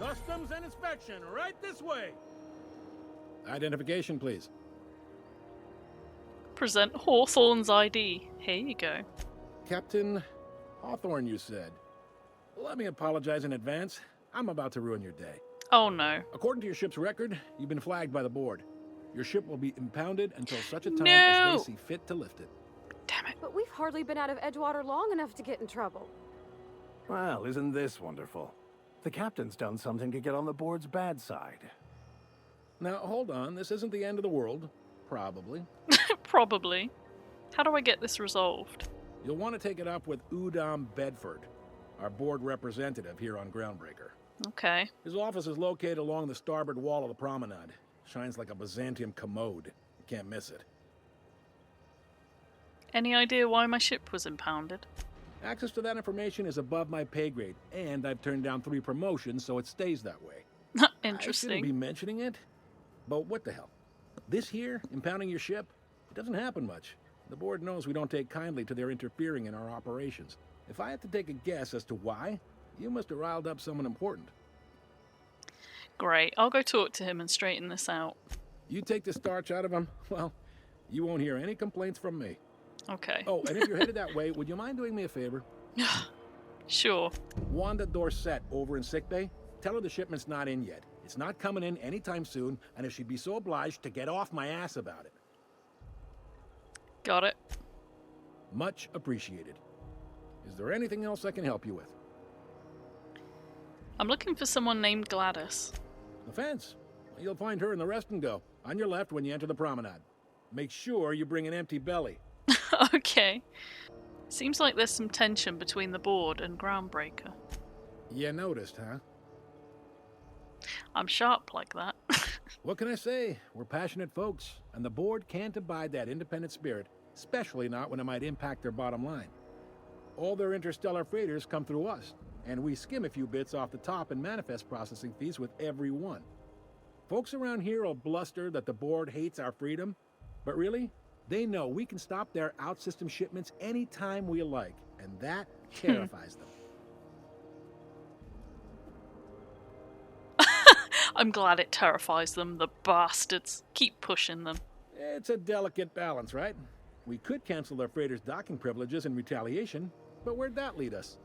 Customs and inspection, right this way. Identification, please. Present Hawthorne's ID. Here you go. Captain Hawthorne, you said. Let me apologize in advance. I'm about to ruin your day. Oh no. According to your ship's record, you've been flagged by the board. Your ship will be impounded until such a time No! as they see fit to lift it. Damn it. But we've hardly been out of Edgewater long enough to get in trouble. Well, isn't this wonderful? The captain's done something to get on the board's bad side. Now, hold on. This isn't the end of the world. Probably. Probably. How do I get this resolved? You'll want to take it up with Udom Bedford, our board representative here on Groundbreaker. Okay. His office is located along the starboard wall of the promenade. Shines like a Byzantium commode. You can't miss it. Any idea why my ship was impounded? Access to that information is above my pay grade, and I've turned down 3 promotions, so it stays that way. I shouldn't Interesting. be mentioning it, but what the hell? This here, impounding your ship, it doesn't happen much. The board knows we don't take kindly to their interfering in our operations. If I had to take a guess as to why, you must have riled up someone important. Great. I'll go talk to him and straighten this out. You take the starch out of him, well, you won't hear any complaints from me. Okay. Oh, and if you're headed that way, would you mind doing me a favor? Sure. Wanda Dorset over in sickbay, tell her the shipment's not in yet. It's not coming in anytime soon, and if she'd be so obliged to get off my ass about it. Got it. Much appreciated. Is there anything else I can help you with? I'm looking for someone named Gladys. The fence. You'll find her in the rest and go, on your left when you enter the promenade. Make sure you bring an empty belly. Okay. Seems like there's some tension between the board and Groundbreaker. You noticed, huh? I'm sharp like that. What can I say? We're passionate folks, and the board can't abide that independent spirit, especially not when it might impact their bottom line. All their interstellar freighters come through us, and we skim a few bits off the top and manifest processing fees with every one. Folks around here will bluster that the board hates our freedom, but really, they know we can stop their out-system shipments anytime we like, and that terrifies them. I'm glad it terrifies them, the bastards. Keep pushing them. It's a delicate balance, right? We could cancel their freighters' docking privileges in retaliation, but where'd that lead us?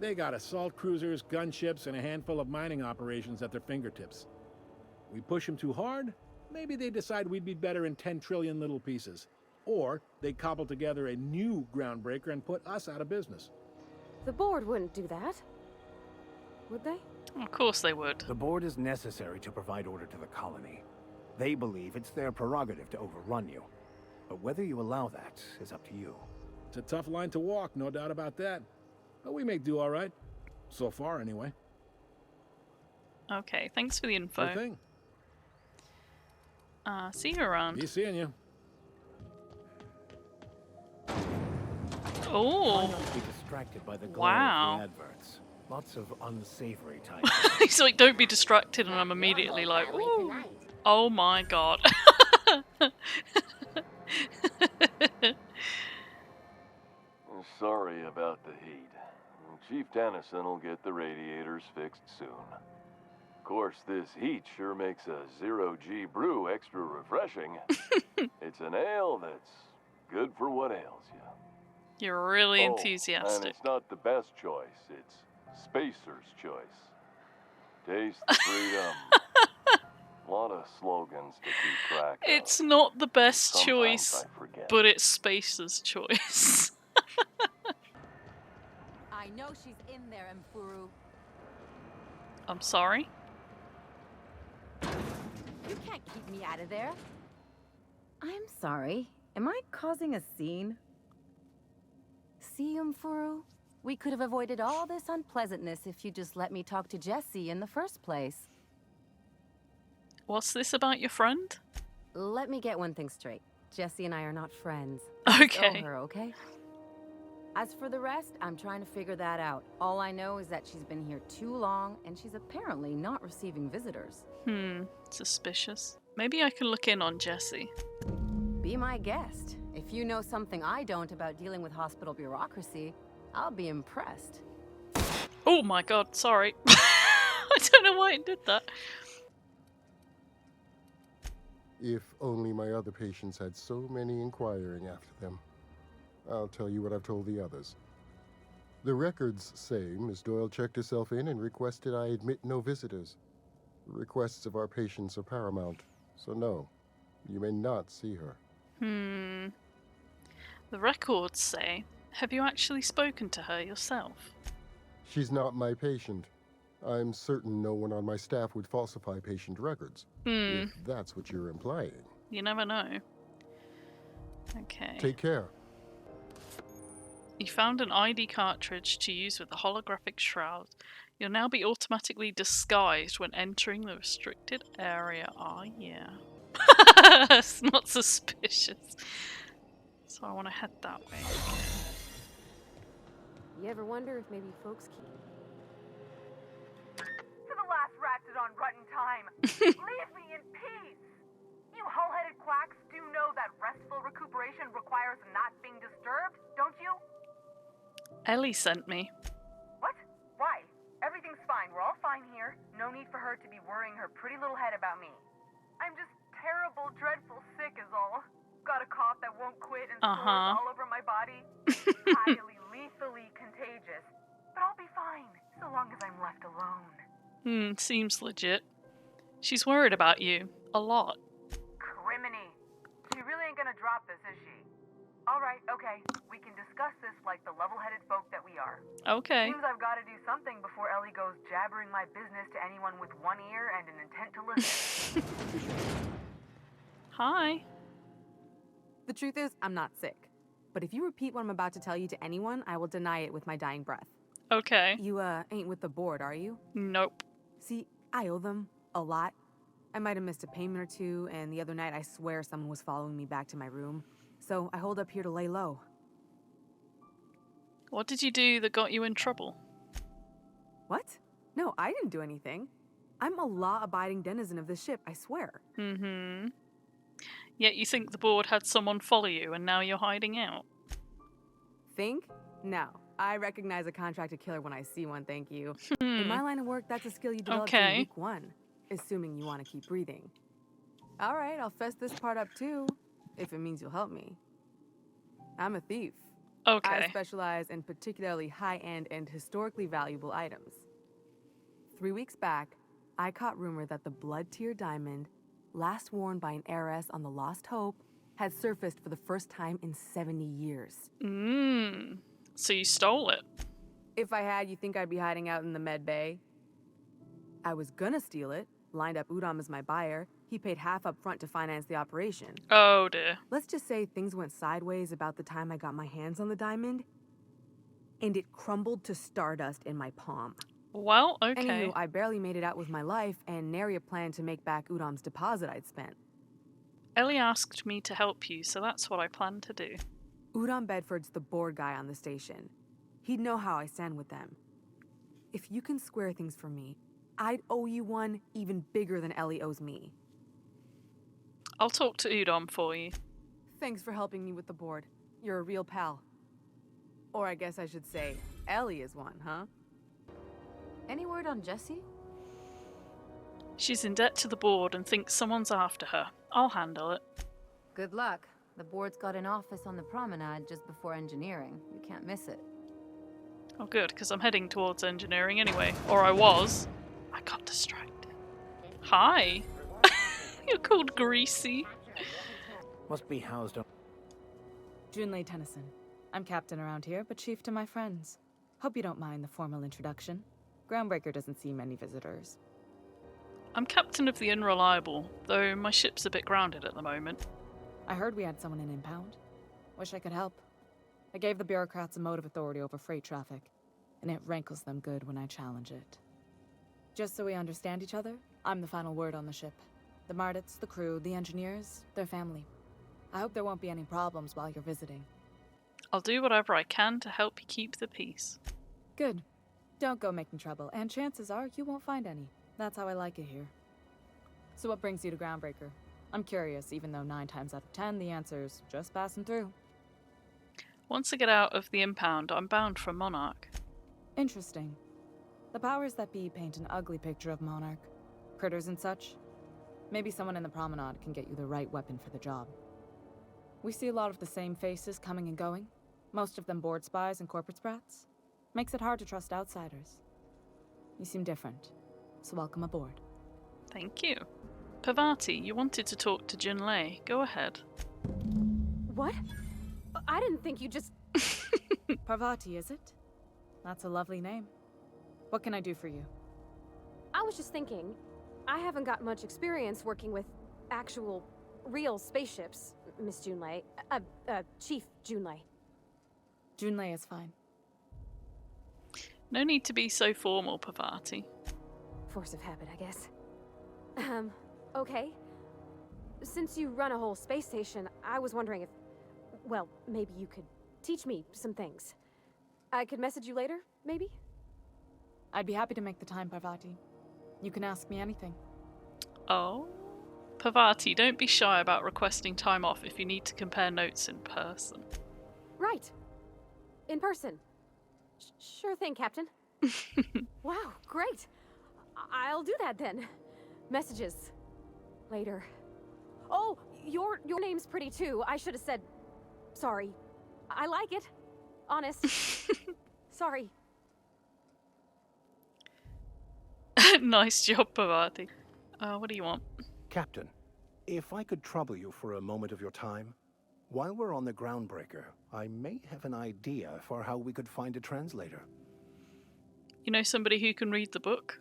They got assault cruisers, gunships, and a handful of mining operations at their fingertips. We push them too hard, maybe they decide we'd be better in 10 trillion little pieces. Or they cobble together a new Groundbreaker and put us out of business. The board wouldn't do that. Would they? Of course they would. The board is necessary to provide order to the colony. They believe it's their prerogative to overrun you. But whether you allow that is up to you. It's a tough line to walk, no doubt about that. But we make do all right. So far, anyway. Okay, thanks for the info. Sure thing. See you around. Be seeing you. Oh, Try not to be distracted by the glare Wow. of the adverts. Lots of unsavory types. he's like, don't be distracted, and I'm immediately like, ooh, oh my god. Sorry about the heat. Chief Tennyson will get the radiators fixed soon. Of course, this heat sure makes a zero-G brew extra refreshing. It's an ale that's good for what ails you. You're really And enthusiastic. it's not the best choice, it's Spacer's choice. Taste the freedom. A lot of slogans to keep track of. It's not the best Sometimes choice, I forget. but it's Spacer's choice. I know she's in there, Mfuru. I'm sorry? You can't keep me out of there. I'm sorry. Am I causing a scene? See, Mfuru? We could have avoided all this unpleasantness if you just let me talk to Jessie in the first place. What's this about your friend? Let me get one thing straight. Jessie and I are not friends. Okay. Owe her, okay? As for the rest, I'm trying to figure that out. All I know is that she's been here too long, and she's apparently not receiving visitors. Suspicious. Maybe I can look in on Jessie. Be my guest. If you know something I don't about dealing with hospital bureaucracy, I'll be impressed. Oh my god, sorry. I don't don't know why it did that. If only my other patients had so many inquiring after them. I'll tell you what I've told the others. The records say Miss Doyle checked herself in and requested I admit no visitors. The requests of our patients are paramount, so no, you may not see her. The records say, have you actually spoken to her yourself? She's not my patient. I'm certain no one on my staff would falsify patient records. If that's what you're implying. You never know. Okay. Take care. You found an ID cartridge to use with the holographic shroud. You'll now be automatically disguised when entering the restricted area. Oh, yeah. It's not suspicious. So I want to head that way. You ever wonder if maybe folks keep... To the last ratchet on Rutton time. Leave me in peace. You hull-headed quacks do know that restful recuperation requires not being disturbed, don't you? Ellie sent me. What? Why? Everything's fine. We're all fine here. No need for her to be worrying her pretty little head about me. I'm just terrible, dreadful sick is all. Got a cough that won't quit and sores all over my body. Highly, lethally contagious. But I'll be fine, so long as I'm left alone. Seems legit. She's worried about you. A lot. Criminy. She really ain't gonna drop this, is she? Alright, okay. We can discuss this like the level-headed folk that we are. Okay. Seems I've gotta do something before Ellie goes jabbering my business to anyone with one ear and an intent to listen. Hi. The truth is, I'm not sick. But if you repeat what I'm about to tell you to anyone, I will deny it with my dying breath. Okay. You, ain't with the board, are you? Nope. See, I owe them a lot. I might have missed a payment or two, and the other night I swear someone was following me back to my room. So I hold up here to lay low. What did you do that got you in trouble? What? No, I didn't do anything. I'm a law-abiding denizen of this ship, I swear. Yet you think the board had someone follow you and now you're hiding out? Think? No. I recognize a contracted killer when I see one, thank you. In my line of work, that's a skill you develop in week 1. Assuming you want to keep breathing. Alright, I'll fess this part up too. If it means you'll help me. I'm a thief. Okay. I specialize in particularly high-end and historically valuable items. 3 weeks back, I caught rumor that the blood-tier diamond, last worn by an heiress on the Lost Hope, had surfaced for the first time in 70 years. So you stole it? If I had, you think I'd be hiding out in the med bay? I was gonna steal it, lined up Udom as my buyer. He paid half up front to finance the operation. Oh dear. Let's just say things went sideways about the time I got my hands on the diamond, and it crumbled to stardust in my palm. Well, okay. Anywho, I barely made it out with my life, and nary a plan to make back Udom's deposit I'd spent. Ellie asked me to help you, so that's what I plan to do. Udom Bedford's the board guy on the station. He'd know how I stand with them. If you can square things for me, I'd owe you one even bigger than Ellie owes me. I'll talk to Udom for you. Thanks for helping me with the board. You're a real pal. Or I guess I should say, Ellie is one, huh? Any word on Jessie? She's in debt to the board and thinks someone's after her. I'll handle it. Good luck. The board's got an office on the promenade just before engineering. You can't miss it. Oh good, because I'm heading towards engineering anyway. Or I was. I got distracted. Hi! You're called Greasy. Must be housed on... Junlei Tennyson. I'm captain around here, but chief to my friends. Hope you don't mind the formal introduction. Groundbreaker doesn't see many visitors. I'm captain of the Unreliable, though my ship's a bit grounded at the moment. I heard we had someone in impound. Wish I could help. I gave the bureaucrats a motive authority over freight traffic, and it rankles them good when I challenge it. Just so we understand each other, I'm the final word on the ship. The Mardits, the crew, the engineers, their family. I hope there won't be any problems while you're visiting. I'll do whatever I can to help you keep the peace. Good. Don't go making trouble, and chances are you won't find any. That's how I like it here. So what brings you to Groundbreaker? I'm curious, even though 9 times out of 10 the answer's just passing through. Once I get out of the impound, I'm bound for Monarch. Interesting. The powers that be paint an ugly picture of Monarch. Critters and such. Maybe someone in the promenade can get you the right weapon for the job. We see a lot of the same faces coming and going. Most of them board spies and corporate sprats. Makes it hard to trust outsiders. You seem different, so welcome aboard. Thank you. Parvati, you wanted to talk to Junlei. Go ahead. What? I didn't think you just... Parvati, is it? That's a lovely name. What can I do for you? I was just thinking, I haven't got much experience working with actual, real spaceships, Miss Junlei. Chief Junlei. Junlei is fine. No need to be so formal, Parvati. Force of habit, I guess. Okay. Since you run a whole space station, I was wondering if... Well, maybe you could teach me some things. I could message you later, maybe? I'd be happy to make the time, Parvati. You can ask me anything. Oh? Parvati, don't be shy about requesting time off if you need to compare notes in person. Right. In person. Sure thing, Captain. Wow, great. I'll do that then. Messages. Later. Oh, your name's pretty too. I should have said... Sorry. I like it. Honest. Sorry. Nice job, Parvati. What do you want? Captain, if I could trouble you for a moment of your time, while we're on the Groundbreaker, I may have an idea for how we could find a translator. You know somebody who can read the book?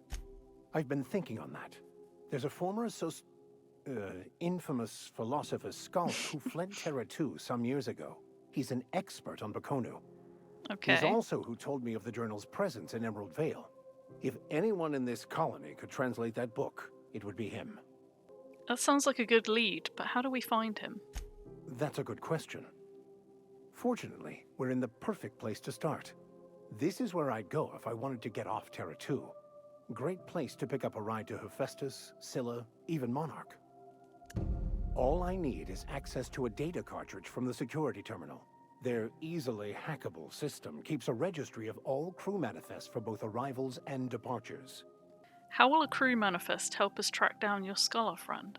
I've been thinking on that. There's a former infamous philosopher Skalk who fled Terra 2 some years ago. He's an expert on Baconu. Okay. He's also who told me of the journal's presence in Emerald Vale. If anyone in this colony could translate that book, it would be him. That sounds like a good lead, but how do we find him? That's a good question. Fortunately, we're in the perfect place to start. This is where I'd go if I wanted to get off Terra 2. Great place to pick up a ride to Hephaestus, Scylla, even Monarch. All I need is access to a data cartridge from the security terminal. Their easily hackable system keeps a registry of all crew manifests for both arrivals and departures. How will a crew manifest help us track down your scholar friend?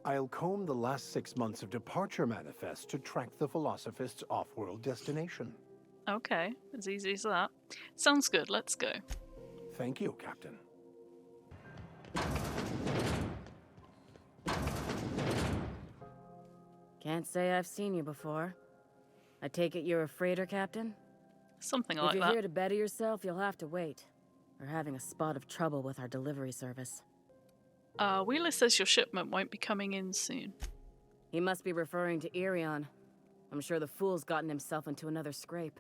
I'll comb the last 6 months of departure manifests to track the Philosophist's off-world destination. Okay, as easy as that. Sounds good, let's go. Thank you, Captain. Can't say I've seen you before. I take it you're a freighter, Captain? Something like that. If you're here to better yourself, you'll have to wait. We're having a spot of trouble with our delivery service. Wheeler says your shipment won't be coming in soon. He must be referring to Irion. I'm sure the fool's gotten himself into another scrape.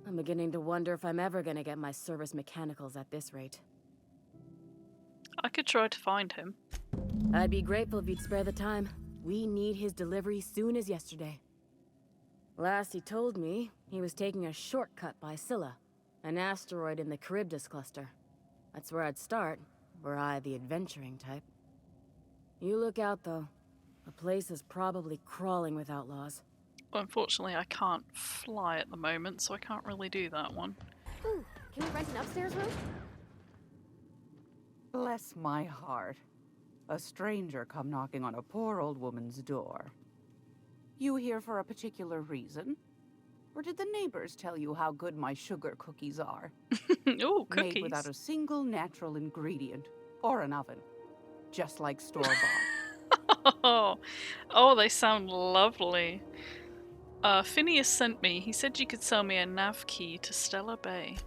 I'm beginning to wonder if I'm ever gonna get my service mechanicals at this rate. I could try to find him. I'd be grateful if you'd spare the time. We need his delivery soon as yesterday. Last he told me, he was taking a shortcut by Scylla, an asteroid in the Charybdis cluster. That's where I'd start, were I the adventuring type. You look out, though. The place is probably crawling with outlaws. Well, unfortunately, I can't fly at the moment, so I can't really do that one. Ooh, can we rent an upstairs room? Bless my heart. A stranger come knocking on a poor old woman's door. You here for a particular reason? Or did the neighbors tell you how good my sugar cookies are? Ooh, cookies. Made without a single natural ingredient. Or an oven. Just like store-bought. Oh, they sound lovely. Phineas sent me. He said you could sell me a nav key to Stellar Bay.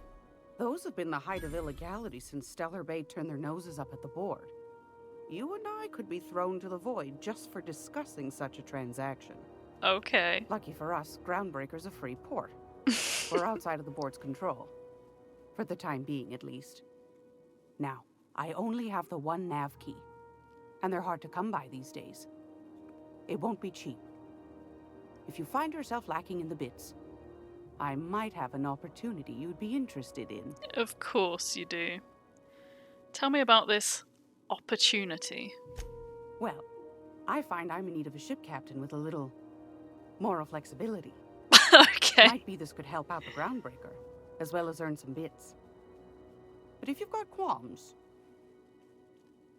Those have been the height of illegality since Stellar Bay turned their noses up at the board. You and I could be thrown to the void just for discussing such a transaction. Okay. Lucky for us, Groundbreaker's a free port. We're outside of the board's control. For the time being, at least. Now, I only have the one nav key. And they're hard to come by these days. It won't be cheap. If you find yourself lacking in the bits, I might have an opportunity you'd be interested in. Of course you do. Tell me about this opportunity. Well, I find I'm in need of a ship captain with a little moral flexibility. Okay. Might be this could help out the Groundbreaker, as well as earn some bits. But if you've got qualms...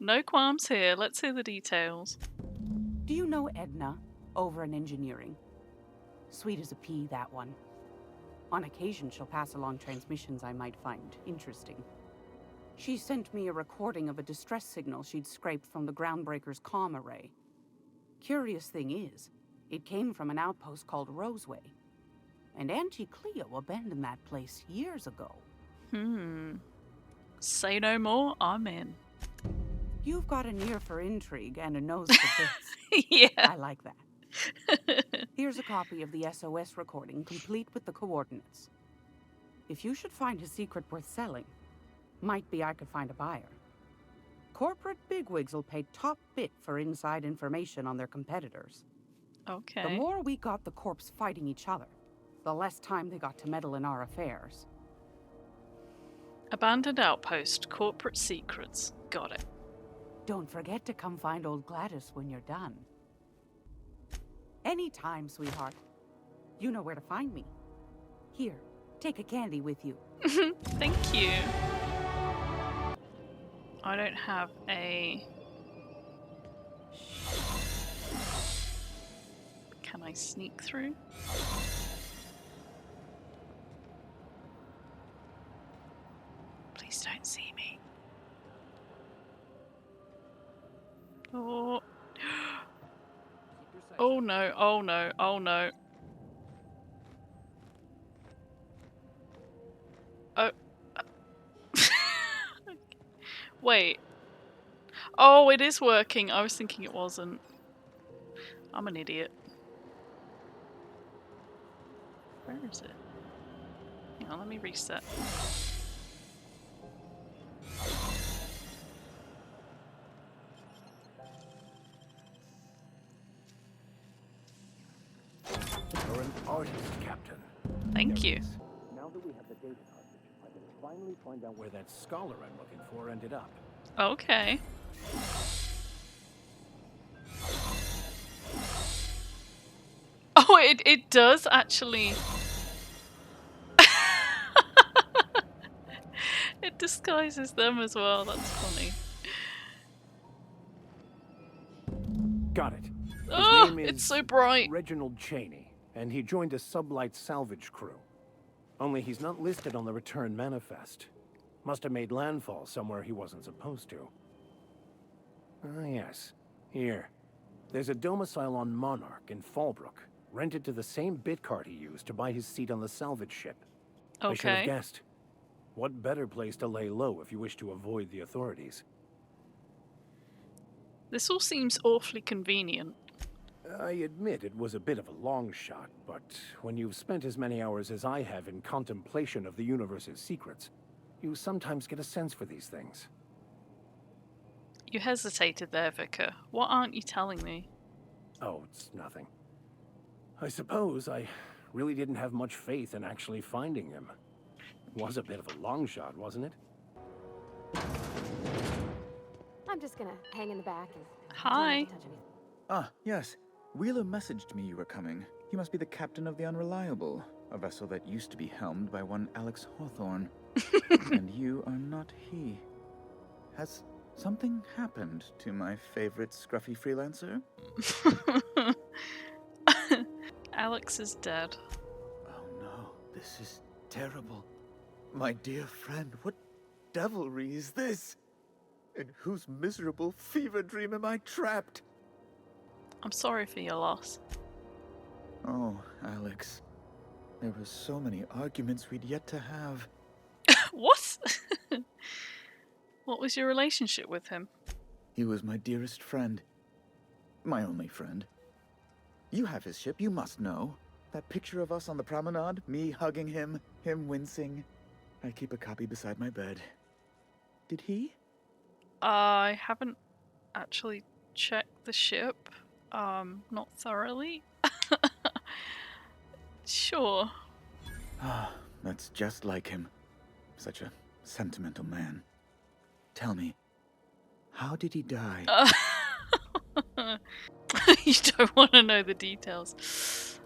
No qualms here. Let's hear the details. Do you know Edna, over in engineering? Sweet as a pea, that one. On occasion, she'll pass along transmissions I might find interesting. She sent me a recording of a distress signal she'd scraped from the Groundbreaker's comm array. Curious thing is, it came from an outpost called Roseway. And Auntie Cleo abandoned that place years ago. Say no more, I'm in. You've got an ear for intrigue and a nose for bits. Yeah. I like that. Here's a copy of the SOS recording, complete with the coordinates. If you should find a secret worth selling, might be I could find a buyer. Corporate bigwigs will pay top bit for inside information on their competitors. Okay. The more we got the corps fighting each other, the less time they got to meddle in our affairs. Abandoned outpost, corporate secrets. Got it. Don't forget to come find old Gladys when you're done. Anytime, sweetheart. You know where to find me. Here, take a candy with you. Thank you. I don't have a... Can I sneak through? Please don't see me. Oh. Oh no, oh no, oh no. Oh. Wait. Oh, it is working. I was thinking it wasn't. I'm an idiot. Where is it? Hang on, let me reset. You're an artist, Captain. Thank you. Now that we have the data cartridge, I can finally find out where that scholar I'm looking for ended up. Okay. Oh, it does actually. It disguises them as well. That's funny. Got it. Oh, His name it's is so bright. Reginald Cheney, and he joined a sublight salvage crew. Only he's not listed on the return manifest. Must have made landfall somewhere he wasn't supposed to. Ah, yes. Here. There's a domicile on Monarch in Fallbrook, rented to the same bit card he used to buy his seat on the salvage ship. I should have Okay. guessed. What better place to lay low if you wish to avoid the authorities? This all seems awfully convenient. I admit it was a bit of a long shot, but when you've spent as many hours as I have in contemplation of the universe's secrets, you sometimes get a sense for these things. You hesitated there, Vicar. What aren't you telling me? Oh, it's nothing. I suppose I really didn't have much faith in actually finding him. It was a bit of a long shot, wasn't it? I'm just gonna hang in the back and Hi. try not to touch anything. Ah, yes. Wheeler messaged me you were coming. He must be the captain of the Unreliable, a vessel that used to be helmed by one Alex Hawthorne. And you are not he. Has something happened to my favorite scruffy freelancer? Alex is dead. Oh no, this is terrible. My dear friend, what devilry is this? In whose miserable fever dream am I trapped? I'm sorry for your loss. Oh, Alex. There were so many arguments we'd yet to have. What? What was your relationship with him? He was my dearest friend. My only friend. You have his ship, you must know. That picture of us on the promenade, me hugging him, him wincing. I keep a copy beside my bed. Did he? I haven't actually checked the ship. Not thoroughly. Sure. Ah, that's just like him. Such a sentimental man. Tell me, how did he die? You don't want to know the details.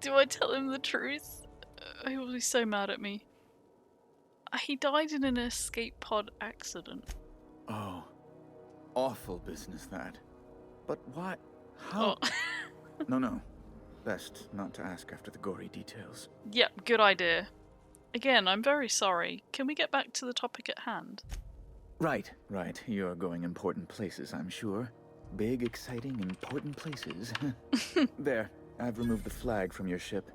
Do I tell him the truth? He will be so mad at me. He died in an escape pod accident. Oh, awful business that. But why? How? Oh. No. Best not to ask after the gory details. Yep, good idea. Again, I'm very sorry. Can we get back to the topic at hand? Right. You're going important places, I'm sure. Big, exciting, important places. There, I've removed the flag from your ship.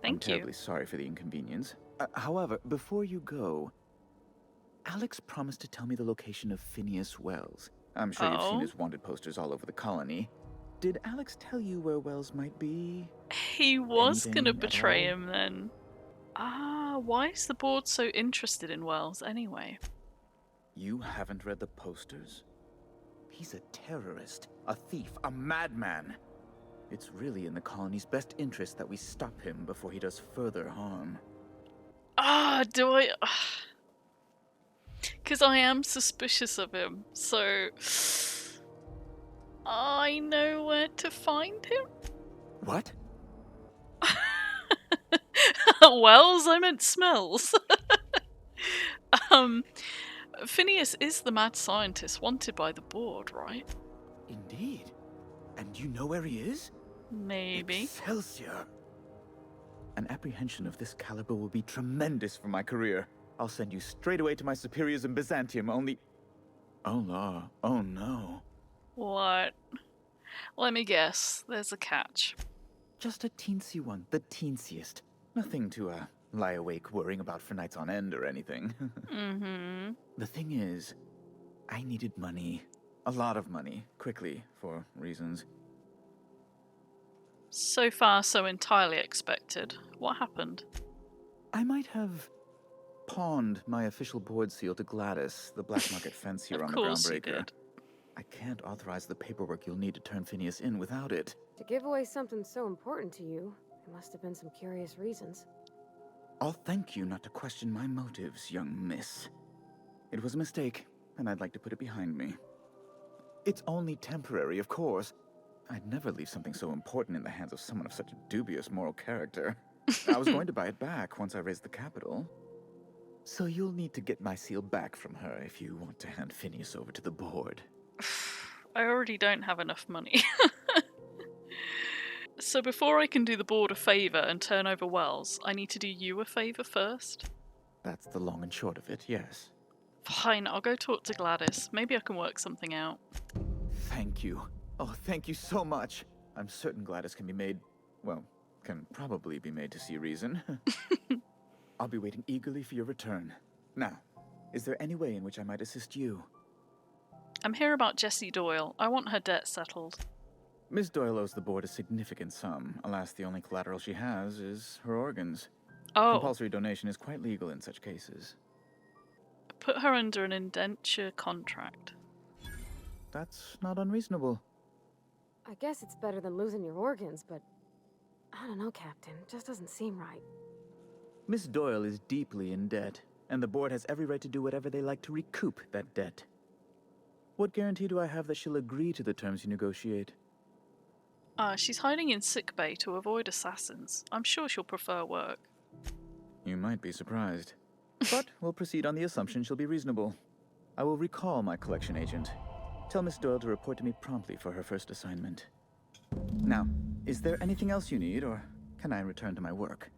I'm terribly sorry for the inconvenience. However, before you go, Alex promised to tell me the location of Phineas Wells. I'm sure you've seen his wanted posters all over the colony. Did Alex tell you where Wells might be? He was gonna betray him then. Why is the board so interested in Wells anyway? You haven't read the posters? He's a terrorist, a thief, a madman. It's really in the colony's best interest that we stop him before he does further harm. Do I? Because I am suspicious of him, so I know where to find him. What? Wells? I meant smells. Phineas is the mad scientist wanted by the board, right? Indeed. And you know where he is? Maybe. Excelsior! An apprehension of this caliber will be tremendous for my career. I'll send you straight away to my superiors in Byzantium, only... Oh no. What? Let me guess. There's a catch. Just a teensy one, the teensiest. Nothing to, lie awake worrying about for nights on end or anything. Mm-hmm. The thing is, I needed money. A lot of money, quickly, for reasons. So far, so entirely expected. What happened? I might have pawned my official board seal to Gladys, the black market fancier on the Groundbreaker. I can't authorize the paperwork you'll need to turn Phineas in without it. To give away something so important to you, there must have been some curious reasons. I'll thank you not to question my motives, young miss. It was a mistake, and I'd like to put it behind me. It's only temporary, of course. I'd never leave something so important in the hands of someone of such a dubious moral character. I was going to buy it back once I raised the capital. So you'll need to get my seal back from her if you want to hand Phineas over to the board. I already don't have enough money. So before I can do the board a favour and turn over Wells, I need to do you a favour first? That's the long and short of it, yes. Fine, I'll go talk to Gladys. Maybe I can work something out. Thank you. Oh, thank you so much. I'm certain Gladys can be made... well, can probably be made to see reason. I'll be waiting eagerly for your return. Now, is there any way in which I might assist you? I'm here about Jessie Doyle. I want her debt settled. Miss Doyle owes the board a significant sum. Alas, the only collateral she has is her organs. Oh. Compulsory donation is quite legal in such cases. Put her under an indenture contract. That's not unreasonable. I guess it's better than losing your organs, but I don't know, Captain. It just doesn't seem right. Miss Doyle is deeply in debt, and the board has every right to do whatever they like to recoup that debt. What guarantee do I have that she'll agree to the terms you negotiate? She's hiding in sickbay to avoid assassins. I'm sure she'll prefer work. You might be surprised. But we'll proceed on the assumption she'll be reasonable. I will recall my collection agent. Tell Miss Doyle to report to me promptly for her first assignment. Now, is there anything else you need, or can I return to my work?